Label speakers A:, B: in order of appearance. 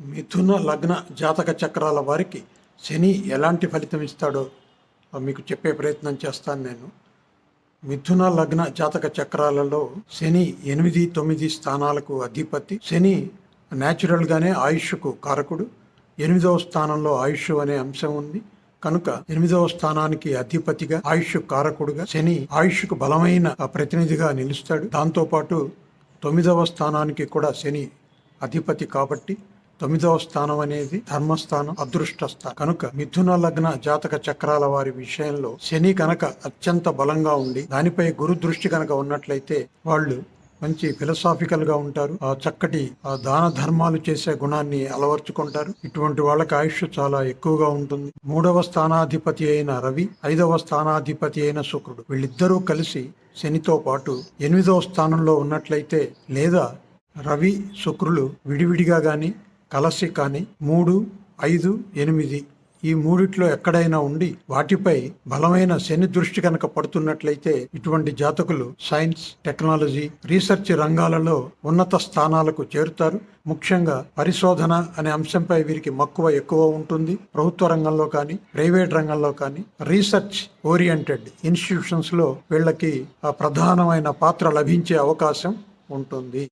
A: మిథున లగ్న జాతక చక్రాల వారికి శని ఎలాంటి ఫలితం ఇస్తాడో మీకు చెప్పే ప్రయత్నం చేస్తాను నేను. మిథున లగ్న జాతక చక్రాలలో శని 8, 9 స్థానాలకు అధిపతి. శని న్యాచురల్గానే ఆయుష్కు కారకుడు. 8వ స్థానంలో ఆయుష్ అనే అంశం ఉంది కనుక 8వ స్థానానికి అధిపతిగా, ఆయుష్ కారకుడుగా శని ఆయుష్కు బలమైన ప్రతినిధిగా నిలుస్తాడు. దాంతోపాటు 9వ స్థానానికి కూడా శని అధిపతి కాబట్టి 9వ స్థానం అనేది ధర్మస్థానం, అదృష్ట స్థానం కనుక మిథున లగ్న జాతక చక్రాల వారి విషయంలో శని కనుక అత్యంత బలంగా ఉండి దానిపై గురు దృష్టి కనుక ఉన్నట్లయితే వాళ్ళు మంచి ఫిలసాఫికల్ గా ఉంటారు. చక్కటి దాన ధర్మాలు చేసే గుణాన్ని అలవర్చుకుంటారు. ఇటువంటి వాళ్ళకి ఆయుష్ చాలా ఎక్కువగా ఉంటుంది. 3వ స్థానాధిపతి అయిన రవి, 5వ స్థానాధిపతి అయిన శుక్రుడు వీళ్ళిద్దరూ కలిసి శనితో పాటు 8వ స్థానంలో ఉన్నట్లయితే, లేదా రవి శుక్రులు విడివిడిగా కానీ కలసి కానీ 3, 5, 8 ఈ మూడిట్లో ఎక్కడైనా ఉండి వాటిపై బలమైన శని దృష్టి కనుక పడుతున్నట్లయితే ఇటువంటి జాతకులు సైన్స్, టెక్నాలజీ, రీసెర్చ్ రంగాలలో ఉన్నత స్థానాలకు చేరుతారు. ముఖ్యంగా పరిశోధన అనే అంశంపై వీరికి మక్కువ ఎక్కువ ఉంటుంది. ప్రభుత్వ రంగంలో కానీ ప్రైవేట్ రంగంలో కానీ రీసెర్చ్ ఓరియంటెడ్ ఇన్స్టిట్యూషన్స్ లో వీళ్ళకి ప్రధానమైన పాత్ర లభించే అవకాశం ఉంటుంది.